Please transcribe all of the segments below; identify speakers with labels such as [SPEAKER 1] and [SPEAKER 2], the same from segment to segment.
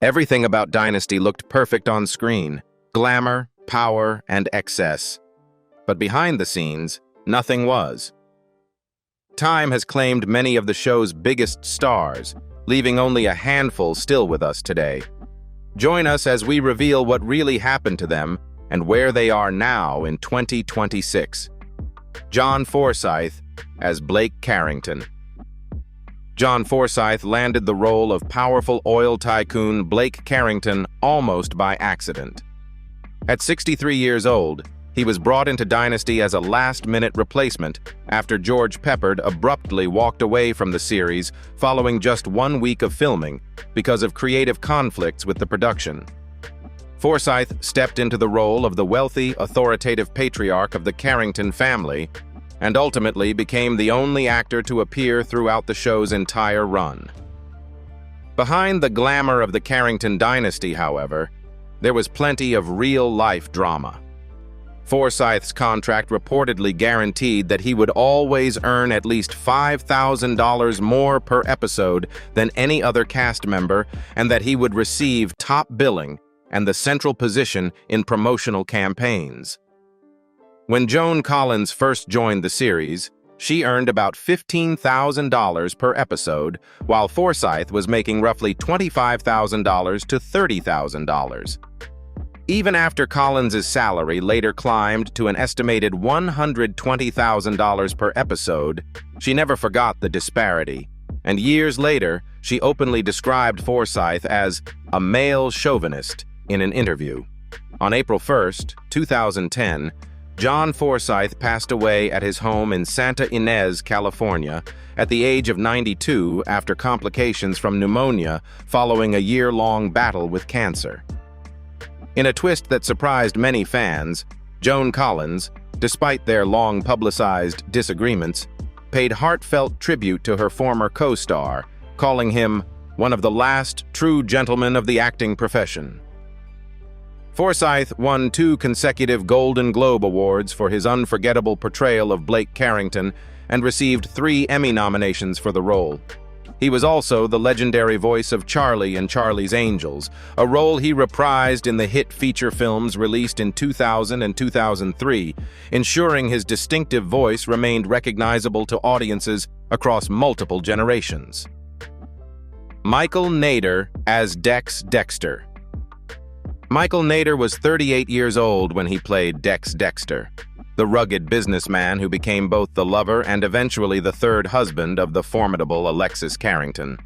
[SPEAKER 1] Everything about Dynasty looked perfect on screen: glamour, power, and excess. But behind the scenes, nothing was. Time has claimed many of the show's biggest stars, leaving only a handful still with us today. Join us as we reveal what really happened to them and where they are now in 2026. John Forsythe as Blake Carrington. John Forsythe landed the role of powerful oil tycoon Blake Carrington almost by accident. At 63 years old, he was brought into Dynasty as a last-minute replacement after George Peppard abruptly walked away from the series following just 1 week of filming because of creative conflicts with the production. Forsythe stepped into the role of the wealthy, authoritative patriarch of the Carrington family and ultimately became the only actor to appear throughout the show's entire run. Behind the glamour of the Carrington dynasty, however, there was plenty of real-life drama. Forsythe's contract reportedly guaranteed that he would always earn at least $5,000 more per episode than any other cast member, and that he would receive top billing and the central position in promotional campaigns. When Joan Collins first joined the series, she earned about $15,000 per episode, while Forsythe was making roughly $25,000 to $30,000. Even after Collins' salary later climbed to an estimated $120,000 per episode, she never forgot the disparity, and years later, she openly described Forsythe as a male chauvinist in an interview. On April 1, 2010, John Forsythe passed away at his home in Santa Ynez, California, at the age of 92 after complications from pneumonia following a year-long battle with cancer. In a twist that surprised many fans, Joan Collins, despite their long-publicized disagreements, paid heartfelt tribute to her former co-star, calling him one of the last true gentlemen of the acting profession. Forsythe won 2 consecutive Golden Globe Awards for his unforgettable portrayal of Blake Carrington and received 3 Emmy nominations for the role. He was also the legendary voice of Charlie in Charlie's Angels, a role he reprised in the hit feature films released in 2000 and 2003, ensuring his distinctive voice remained recognizable to audiences across multiple generations. Michael Nader as Dex Dexter. Michael Nader was 38 years old when he played Dex Dexter, the rugged businessman who became both the lover and eventually the third husband of the formidable Alexis Carrington.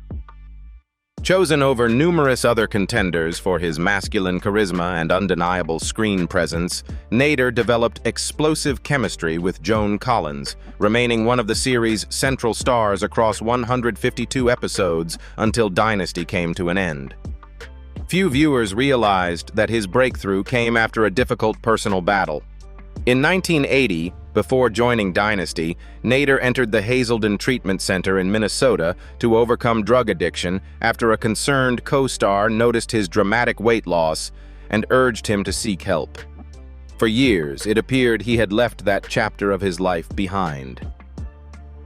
[SPEAKER 1] Chosen over numerous other contenders for his masculine charisma and undeniable screen presence, Nader developed explosive chemistry with Joan Collins, remaining one of the series' central stars across 152 episodes until Dynasty came to an end. Few viewers realized that his breakthrough came after a difficult personal battle. In 1980, before joining Dynasty, Nader entered the Hazelden Treatment Center in Minnesota to overcome drug addiction after a concerned co-star noticed his dramatic weight loss and urged him to seek help. For years, it appeared he had left that chapter of his life behind.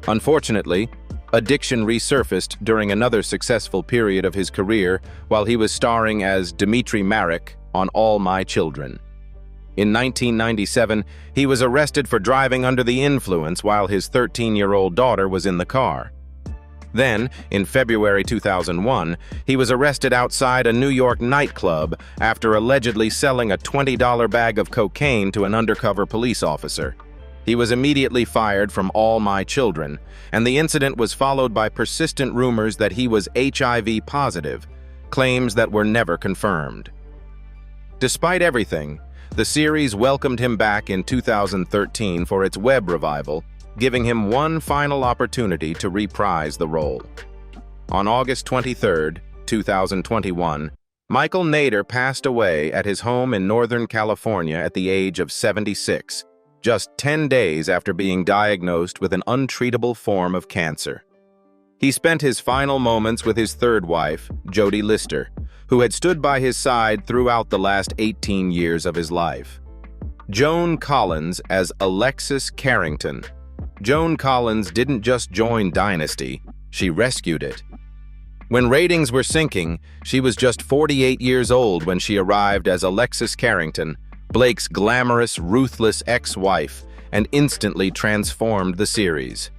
[SPEAKER 1] Unfortunately, addiction resurfaced during another successful period of his career while he was starring as Dmitri Marek on All My Children. In 1997, he was arrested for driving under the influence while his 13-year-old daughter was in the car. Then, in February 2001, he was arrested outside a New York nightclub after allegedly selling a $20 bag of cocaine to an undercover police officer. He was immediately fired from All My Children, and the incident was followed by persistent rumors that he was HIV positive, claims that were never confirmed. Despite everything, the series welcomed him back in 2013 for its web revival, giving him one final opportunity to reprise the role. On August 23, 2021, Michael Nader passed away at his home in Northern California at the age of 76, just 10 days after being diagnosed with an untreatable form of cancer. He spent his final moments with his third wife, Jodie Lister, who had stood by his side throughout the last 18 years of his life. Joan Collins as Alexis Carrington. Joan Collins didn't just join Dynasty, she rescued it. When ratings were sinking, she was just 48 years old when she arrived as Alexis Carrington, Blake's glamorous, ruthless ex-wife, and instantly transformed the series.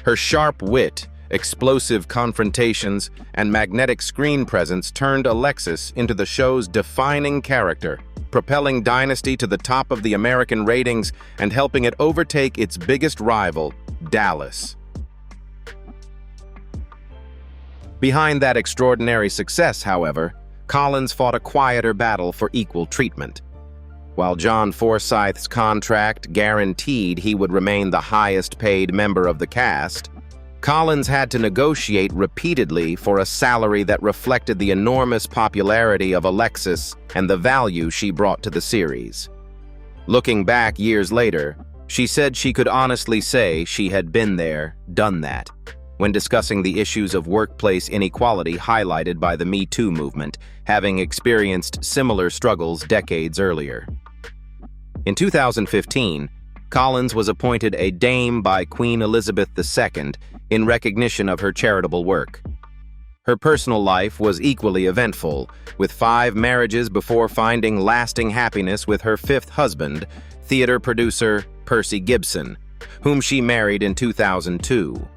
[SPEAKER 1] Her sharp wit, explosive confrontations, and magnetic screen presence turned Alexis into the show's defining character, propelling Dynasty to the top of the American ratings and helping it overtake its biggest rival, Dallas. Behind that extraordinary success, however, Collins fought a quieter battle for equal treatment. While John Forsythe's contract guaranteed he would remain the highest-paid member of the cast, Collins had to negotiate repeatedly for a salary that reflected the enormous popularity of Alexis and the value she brought to the series. Looking back years later, she said she could honestly say she had been there, done that, when discussing the issues of workplace inequality highlighted by the Me Too movement, having experienced similar struggles decades earlier. In 2015, Collins was appointed a Dame by Queen Elizabeth II in recognition of her charitable work. Her personal life was equally eventful, with 5 marriages before finding lasting happiness with her 5th husband, theater producer Percy Gibson, whom she married in 2002.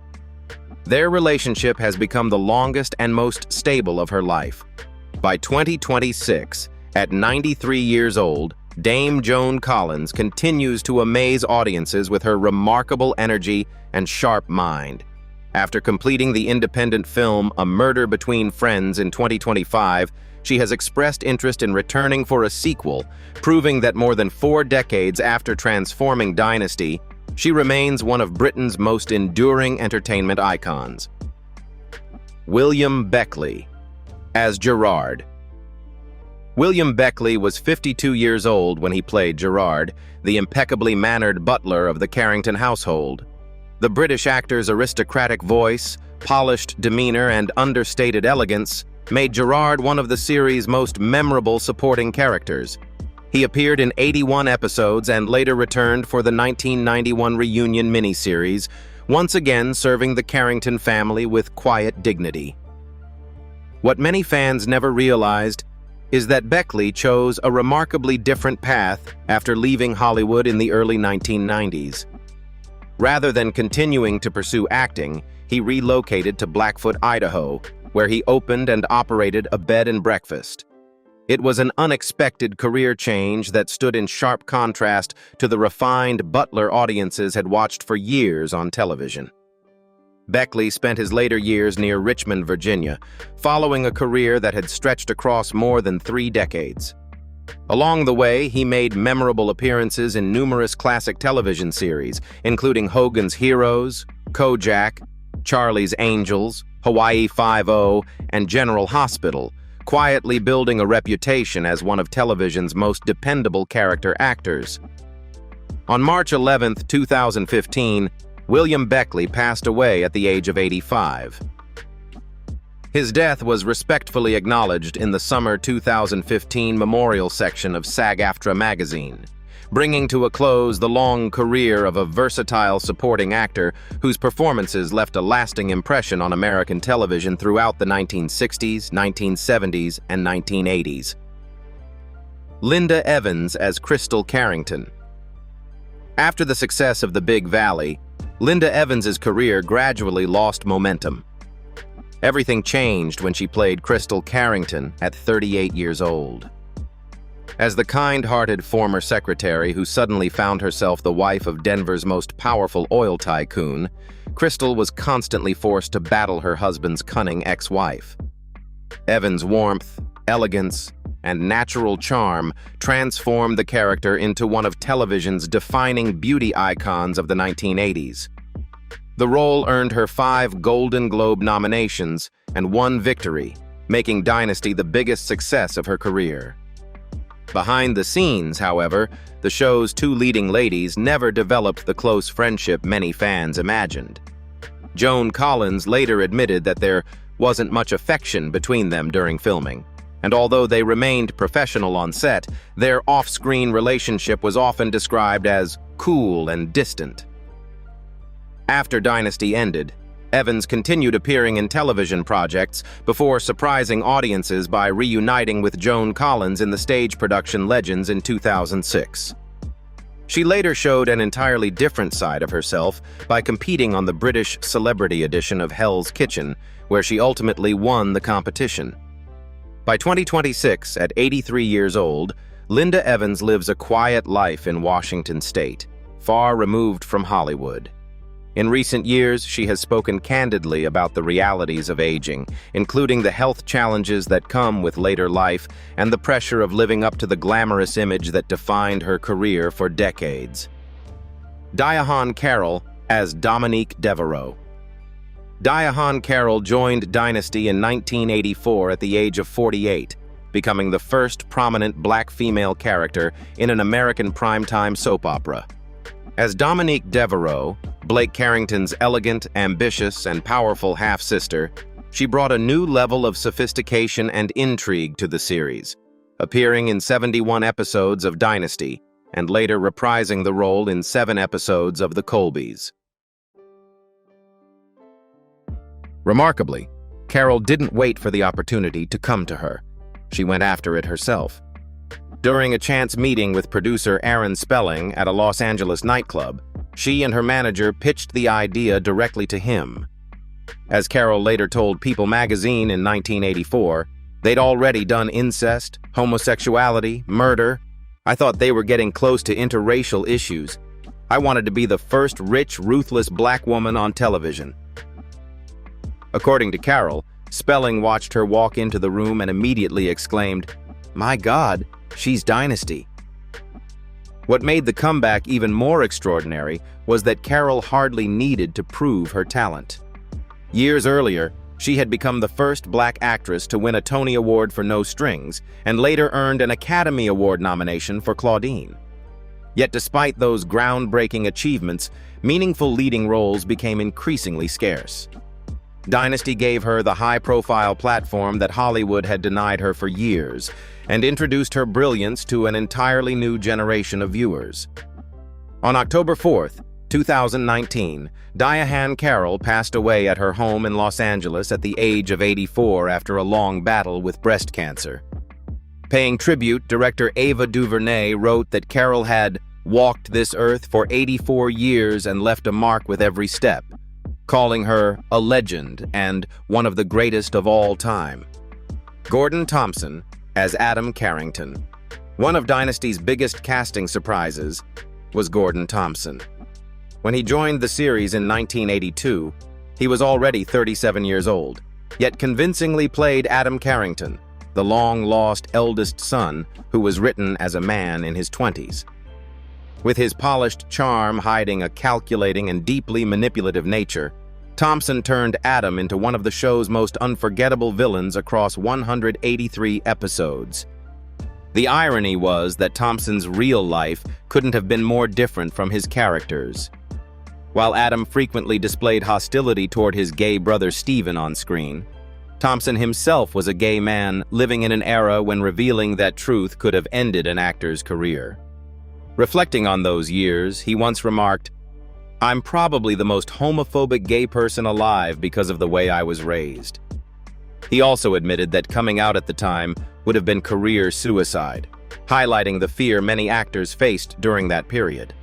[SPEAKER 1] Their relationship has become the longest and most stable of her life. By 2026, at 93 years old, Dame Joan Collins continues to amaze audiences with her remarkable energy and sharp mind. After completing the independent film A Murder Between Friends in 2025, she has expressed interest in returning for a sequel, proving that more than 4 decades after transforming Dynasty, she remains one of Britain's most enduring entertainment icons. William Beckley as Gerard. William Beckley was 52 years old when he played Gerard, the impeccably mannered butler of the Carrington household. The British actor's aristocratic voice, polished demeanor, and understated elegance made Gerard one of the series' most memorable supporting characters. He appeared in 81 episodes and later returned for the 1991 reunion miniseries, once again serving the Carrington family with quiet dignity. What many fans never realized is that Beckley chose a remarkably different path after leaving Hollywood in the early 1990s. Rather than continuing to pursue acting, he relocated to Blackfoot, Idaho, where he opened and operated a bed and breakfast. It was an unexpected career change that stood in sharp contrast to the refined butler audiences had watched for years on television. Beckley spent his later years near Richmond, Virginia, following a career that had stretched across more than 3 decades. Along the way, he made memorable appearances in numerous classic television series, including Hogan's Heroes, Kojak, Charlie's Angels, Hawaii Five-0, and General Hospital, quietly building a reputation as one of television's most dependable character actors. On March 11, 2015, William Beckley passed away at the age of 85. His death was respectfully acknowledged in the summer 2015 memorial section of SAG-AFTRA magazine, bringing to a close the long career of a versatile supporting actor whose performances left a lasting impression on American television throughout the 1960s, 1970s, and 1980s. Linda Evans as Crystal Carrington. After the success of The Big Valley, Linda Evans's career gradually lost momentum. Everything changed when she played Crystal Carrington at 38 years old. As the kind-hearted former secretary who suddenly found herself the wife of Denver's most powerful oil tycoon, Crystal was constantly forced to battle her husband's cunning ex-wife. Evans' warmth, elegance, and natural charm transformed the character into one of television's defining beauty icons of the 1980s. The role earned her 5 Golden Globe nominations and 1 victory, making Dynasty the biggest success of her career. Behind the scenes, however, the show's 2 leading ladies never developed the close friendship many fans imagined. Joan Collins later admitted that there wasn't much affection between them during filming, and although they remained professional on set, their off-screen relationship was often described as cool and distant. After Dynasty ended, Evans continued appearing in television projects before surprising audiences by reuniting with Joan Collins in the stage production Legends in 2006. She later showed an entirely different side of herself by competing on the British celebrity edition of Hell's Kitchen, where she ultimately won the competition. By 2026, at 83 years old, Linda Evans lives a quiet life in Washington state, far removed from Hollywood. In recent years, she has spoken candidly about the realities of aging, including the health challenges that come with later life and the pressure of living up to the glamorous image that defined her career for decades. Diane Carroll as Dominique Devereaux. Diane Carroll joined Dynasty in 1984 at the age of 48, becoming the first prominent black female character in an American primetime soap opera. As Dominique Devereaux, Blake Carrington's elegant, ambitious, and powerful half-sister, she brought a new level of sophistication and intrigue to the series, appearing in 71 episodes of Dynasty and later reprising the role in 7 episodes of The Colbys. Remarkably, Carroll didn't wait for the opportunity to come to her. She went after it herself. During a chance meeting with producer Aaron Spelling at a Los Angeles nightclub, she and her manager pitched the idea directly to him. As Carroll later told People magazine in 1984, they'd already done incest, homosexuality, murder. I thought they were getting close to interracial issues. I wanted to be the first rich, ruthless black woman on television. According to Carroll, Spelling watched her walk into the room and immediately exclaimed, "My God, she's Dynasty." What made the comeback even more extraordinary was that Carroll hardly needed to prove her talent. Years earlier, she had become the first black actress to win a Tony Award for No Strings and later earned an Academy Award nomination for Claudine. Yet despite those groundbreaking achievements, meaningful leading roles became increasingly scarce. Dynasty gave her the high-profile platform that Hollywood had denied her for years, and introduced her brilliance to an entirely new generation of viewers. On October 4th, 2019, Diane Carroll passed away at her home in Los Angeles at the age of 84 after a long battle with breast cancer. Paying tribute, director Ava DuVernay wrote that Carroll had walked this earth for 84 years and left a mark with every step, calling her a legend and one of the greatest of all time. Gordon Thompson as Adam Carrington. One of Dynasty's biggest casting surprises was Gordon Thompson. When he joined the series in 1982, he was already 37 years old, yet convincingly played Adam Carrington, the long-lost eldest son who was written as a man in his 20s. With his polished charm hiding a calculating and deeply manipulative nature, Thompson turned Adam into one of the show's most unforgettable villains across 183 episodes. The irony was that Thompson's real life couldn't have been more different from his characters. While Adam frequently displayed hostility toward his gay brother Steven on screen, Thompson himself was a gay man living in an era when revealing that truth could have ended an actor's career. Reflecting on those years, he once remarked, "I'm probably the most homophobic gay person alive because of the way I was raised." He also admitted that coming out at the time would have been career suicide, highlighting the fear many actors faced during that period.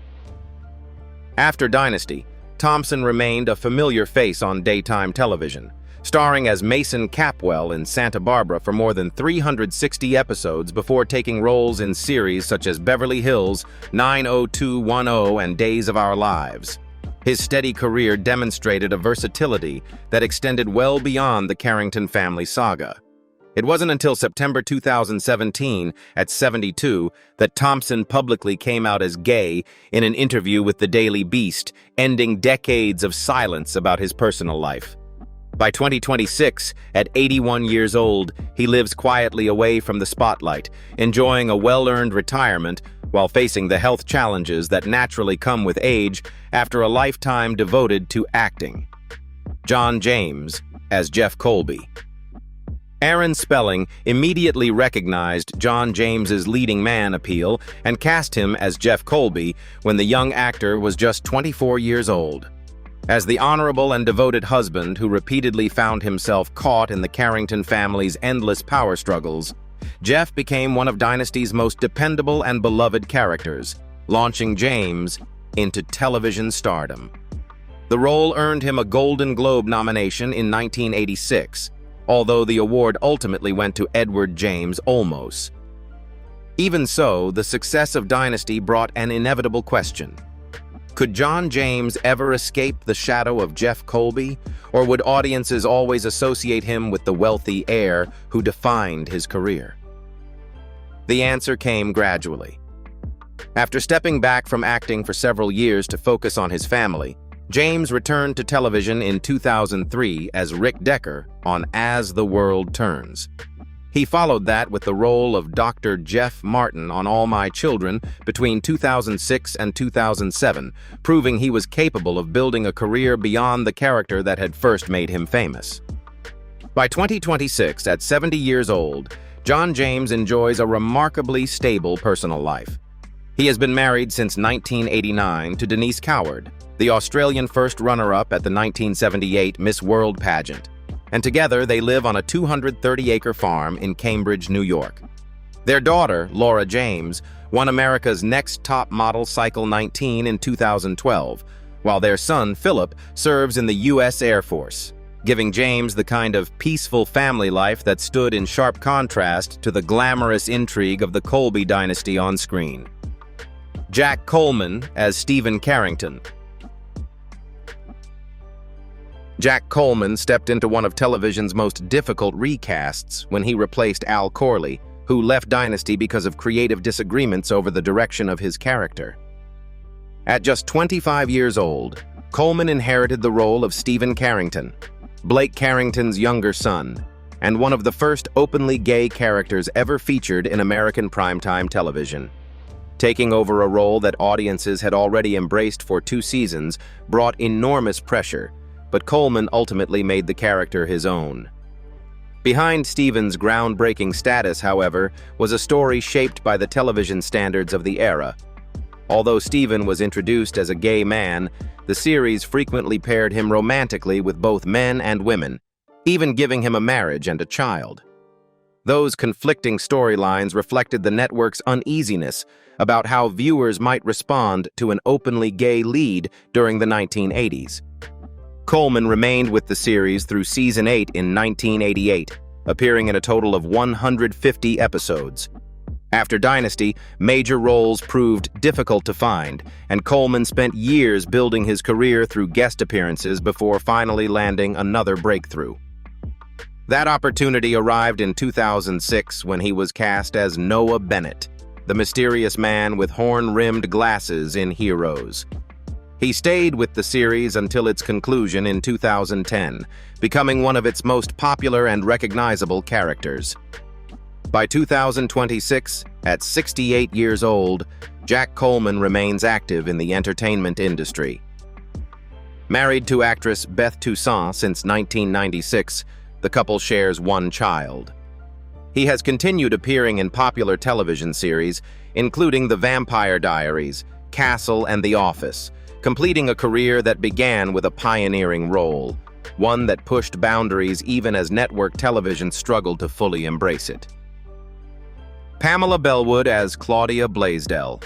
[SPEAKER 1] After Dynasty, Thompson remained a familiar face on daytime television, starring as Mason Capwell in Santa Barbara for more than 360 episodes before taking roles in series such as Beverly Hills, 90210, and Days of Our Lives. His steady career demonstrated a versatility that extended well beyond the Carrington family saga. It wasn't until September 2017, at 72, that Thompson publicly came out as gay in an interview with the Daily Beast, ending decades of silence about his personal life. By 2026, at 81 years old, he lives quietly away from the spotlight, enjoying a well-earned retirement while facing the health challenges that naturally come with age after a lifetime devoted to acting. John James as Jeff Colby. Aaron Spelling immediately recognized John James's leading man appeal and cast him as Jeff Colby when the young actor was just 24 years old. As the honorable and devoted husband who repeatedly found himself caught in the Carrington family's endless power struggles, Jeff became one of Dynasty's most dependable and beloved characters, launching James into television stardom. The role earned him a Golden Globe nomination in 1986, although the award ultimately went to Edward James Olmos. Even so, the success of Dynasty brought an inevitable question. Could John James ever escape the shadow of Jeff Colby, or would audiences always associate him with the wealthy heir who defined his career? The answer came gradually. After stepping back from acting for several years to focus on his family, James returned to television in 2003 as Rick Decker on As the World Turns. He followed that with the role of Dr. Jeff Martin on All My Children between 2006 and 2007, proving he was capable of building a career beyond the character that had first made him famous. By 2026, at 70 years old, John James enjoys a remarkably stable personal life. He has been married since 1989 to Denise Coward, the Australian first runner-up at the 1978 Miss World pageant, and together they live on a 230-acre farm in Cambridge, New York. Their daughter, Laura James, won America's Next Top Model Cycle 19 in 2012, while their son, Philip, serves in the U.S. Air Force, giving James the kind of peaceful family life that stood in sharp contrast to the glamorous intrigue of the Colby dynasty on screen. Jack Coleman as Stephen Carrington. Jack Coleman stepped into one of television's most difficult recasts when he replaced Al Corley, who left Dynasty because of creative disagreements over the direction of his character. At just 25 years old, Coleman inherited the role of Stephen Carrington, Blake Carrington's younger son, and one of the first openly gay characters ever featured in American primetime television. Taking over a role that audiences had already embraced for 2 seasons brought enormous pressure, but Coleman ultimately made the character his own. Behind Stephen's groundbreaking status, however, was a story shaped by the television standards of the era. Although Stephen was introduced as a gay man, the series frequently paired him romantically with both men and women, even giving him a marriage and a child. Those conflicting storylines reflected the network's uneasiness about how viewers might respond to an openly gay lead during the 1980s. Coleman remained with the series through Season 8 in 1988, appearing in a total of 150 episodes. After Dynasty, major roles proved difficult to find, and Coleman spent years building his career through guest appearances before finally landing another breakthrough. That opportunity arrived in 2006 when he was cast as Noah Bennett, the mysterious man with horn-rimmed glasses in Heroes. He stayed with the series until its conclusion in 2010, becoming one of its most popular and recognizable characters. By 2026, at 68 years old, Jack Coleman remains active in the entertainment industry. Married to actress Beth Toussaint since 1996, the couple shares 1 child. He has continued appearing in popular television series, including The Vampire Diaries, Castle, and The Office, completing a career that began with a pioneering role, one that pushed boundaries even as network television struggled to fully embrace it. Pamela Bellwood as Claudia Blaisdell.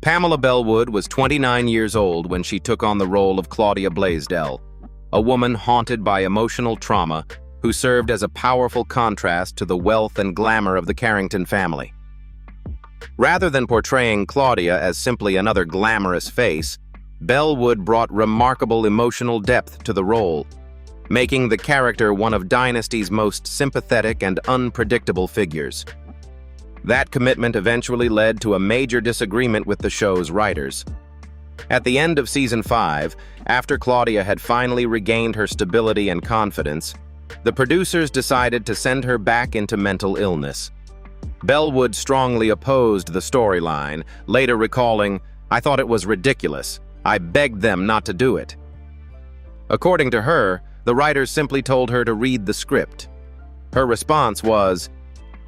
[SPEAKER 1] Pamela Bellwood was 29 years old when she took on the role of Claudia Blaisdell, a woman haunted by emotional trauma who served as a powerful contrast to the wealth and glamour of the Carrington family. Rather than portraying Claudia as simply another glamorous face, Bellwood brought remarkable emotional depth to the role, making the character one of Dynasty's most sympathetic and unpredictable figures. That commitment eventually led to a major disagreement with the show's writers. At the end of Season 5, after Claudia had finally regained her stability and confidence, the producers decided to send her back into mental illness. Bellwood strongly opposed the storyline, later recalling, "I thought it was ridiculous. I begged them not to do it." According to her, the writers simply told her to read the script. Her response was,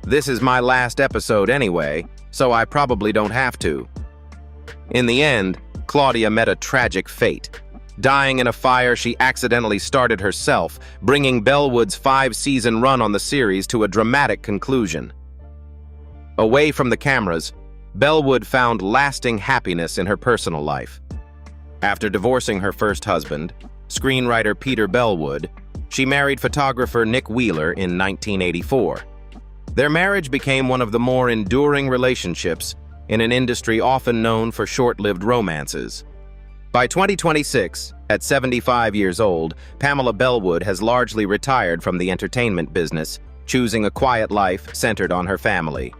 [SPEAKER 1] "This is my last episode anyway, so I probably don't have to." In the end, Claudia met a tragic fate. dying in a fire she accidentally started herself, bringing Bellwood's 5-season run on the series to a dramatic conclusion. Away from the cameras, Bellwood found lasting happiness in her personal life. After divorcing her first husband, screenwriter Peter Bellwood, she married photographer Nick Wheeler in 1984. Their marriage became one of the more enduring relationships in an industry often known for short-lived romances. By 2026, at 75 years old, Pamela Bellwood has largely retired from the entertainment business, choosing a quiet life centered on her family.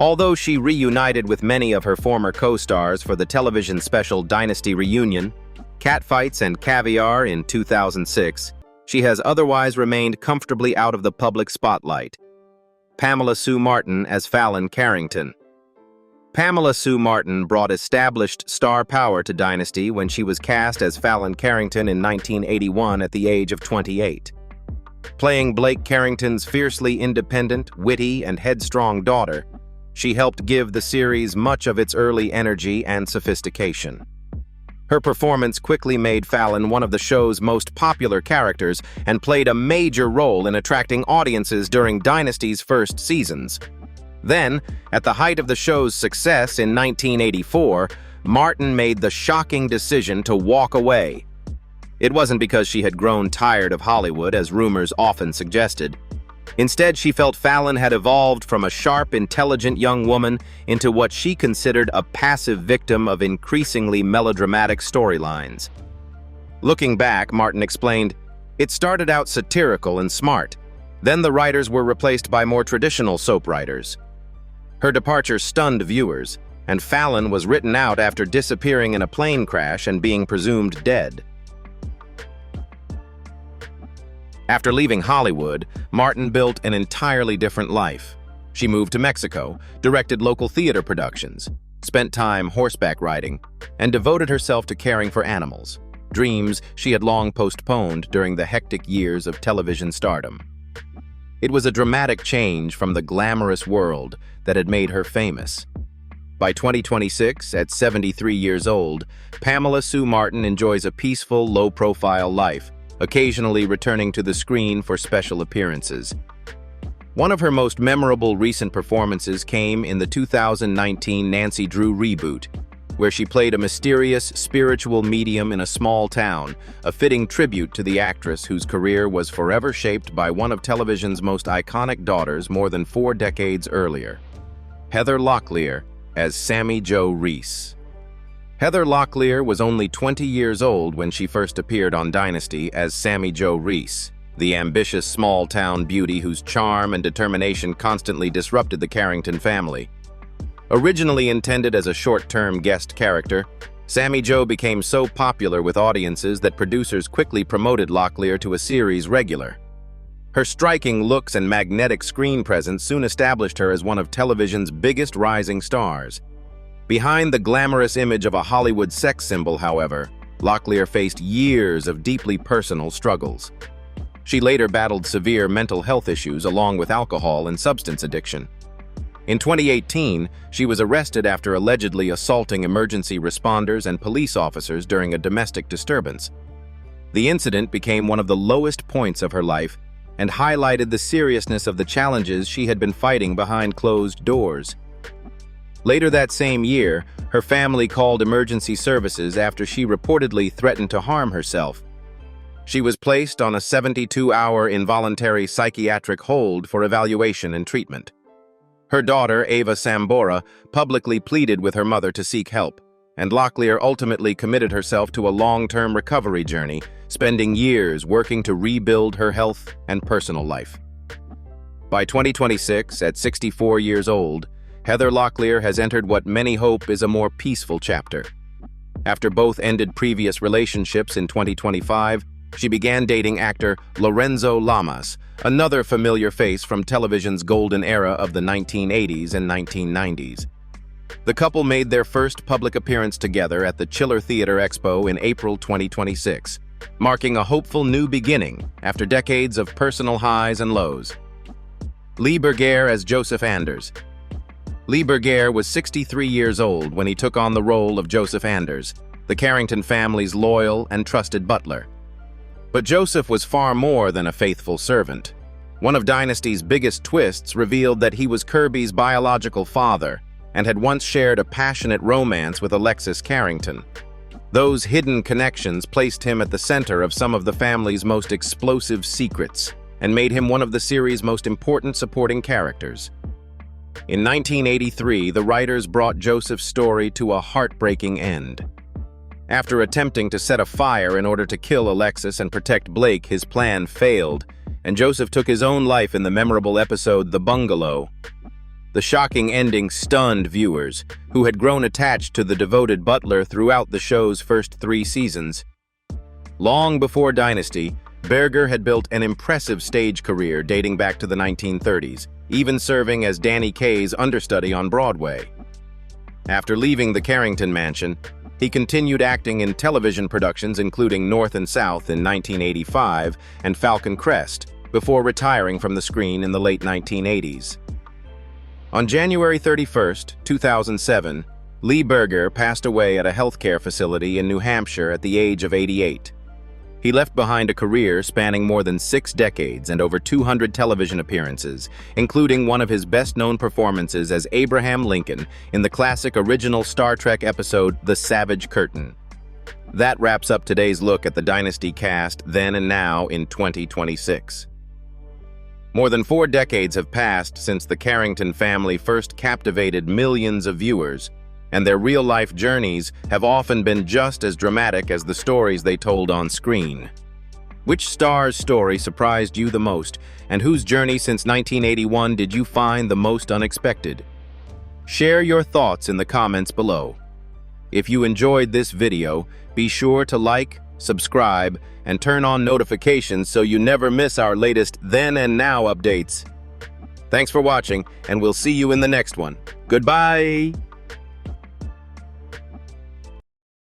[SPEAKER 1] Although she reunited with many of her former co-stars for the television special Dynasty Reunion, Catfights and Caviar in 2006, she has otherwise remained comfortably out of the public spotlight. Pamela Sue Martin as Fallon Carrington. Pamela Sue Martin brought established star power to Dynasty when she was cast as Fallon Carrington in 1981 at the age of 28. Playing Blake Carrington's fiercely independent, witty, and headstrong daughter, she helped give the series much of its early energy and sophistication. Her performance quickly made Fallon one of the show's most popular characters and played a major role in attracting audiences during Dynasty's first seasons. Then, at the height of the show's success in 1984, Martin made the shocking decision to walk away. It wasn't because she had grown tired of Hollywood, as rumors often suggested. Instead, she felt Fallon had evolved from a sharp, intelligent young woman into what she considered a passive victim of increasingly melodramatic storylines. Looking back, Martin explained, "It started out satirical and smart. Then the writers were replaced by more traditional soap writers. Her departure stunned viewers, and Fallon was written out after disappearing in a plane crash and being presumed dead." After leaving Hollywood, Martin built an entirely different life. She moved to Mexico, directed local theater productions, spent time horseback riding, and devoted herself to caring for animals, dreams she had long postponed during the hectic years of television stardom. It was a dramatic change from the glamorous world that had made her famous. By 2026, at 73 years old, Pamela Sue Martin enjoys a peaceful, low-profile life, occasionally returning to the screen for special appearances. One of her most memorable recent performances came in the 2019 Nancy Drew reboot, where she played a mysterious, spiritual medium in a small town, a fitting tribute to the actress whose career was forever shaped by one of television's most iconic daughters more than 4 decades earlier. Heather Locklear as Sammy Jo Reese. Heather Locklear was only 20 years old when she first appeared on Dynasty as Sammy Jo Reese, the ambitious small-town beauty whose charm and determination constantly disrupted the Carrington family. Originally intended as a short-term guest character, Sammy Jo became so popular with audiences that producers quickly promoted Locklear to a series regular. Her striking looks and magnetic screen presence soon established her as one of television's biggest rising stars. Behind the glamorous image of a Hollywood sex symbol, however, Locklear faced years of deeply personal struggles. She later battled severe mental health issues along with alcohol and substance addiction. In 2018, she was arrested after allegedly assaulting emergency responders and police officers during a domestic disturbance. The incident became one of the lowest points of her life and highlighted the seriousness of the challenges she had been fighting behind closed doors. Later that same year, her family called emergency services after she reportedly threatened to harm herself. She was placed on a 72-hour involuntary psychiatric hold for evaluation and treatment. Her daughter, Ava Sambora, publicly pleaded with her mother to seek help, and Locklear ultimately committed herself to a long-term recovery journey, spending years working to rebuild her health and personal life. By 2026, at 64 years old, Heather Locklear has entered what many hope is a more peaceful chapter. After both ended previous relationships in 2025, she began dating actor Lorenzo Lamas, another familiar face from television's golden era of the 1980s and 1990s. The couple made their first public appearance together at the Chiller Theater Expo in April 2026, marking a hopeful new beginning after decades of personal highs and lows. Lee Bergere as Joseph Anders. Lee Bergere was 63 years old when he took on the role of Joseph Anders, the the Carrington family's loyal and trusted butler. But Joseph was far more than a faithful servant. One of Dynasty's biggest twists revealed that he was Kirby's biological father and had once shared a passionate romance with Alexis Carrington. Those hidden connections placed him at the center of some of the family's most explosive secrets and made him one of the series' most important supporting characters. In 1983, the writers brought Joseph's story to a heartbreaking end. After attempting to set a fire in order to kill Alexis and protect Blake, his plan failed, and Joseph took his own life in the memorable episode The Bungalow. The shocking ending stunned viewers, who had grown attached to the devoted butler throughout the show's first 3 seasons. Long before Dynasty, Berger had built an impressive stage career dating back to the 1930s, even serving as Danny Kaye's understudy on Broadway. After leaving the Carrington mansion, he continued acting in television productions including North and South in 1985 and Falcon Crest, before retiring from the screen in the late 1980s. On January 31, 2007, Lee Berger passed away at a healthcare facility in New Hampshire at the age of 88. He left behind a career spanning more than 6 decades and over 200 television appearances, including one of his best-known performances as Abraham Lincoln in the classic original Star Trek episode The Savage Curtain. That wraps up today's look at the Dynasty cast then and now in 2026. More than 4 decades have passed since the Carrington family first captivated millions of viewers, and their real-life journeys have often been just as dramatic as the stories they told on screen. Which star's story surprised you the most, and whose journey since 1981 did you find the most unexpected? Share your thoughts in the comments below. If you enjoyed this video, be sure to like, subscribe, and turn on notifications so you never miss our latest then and now updates. Thanks for watching, and we'll see you in the next one. Goodbye!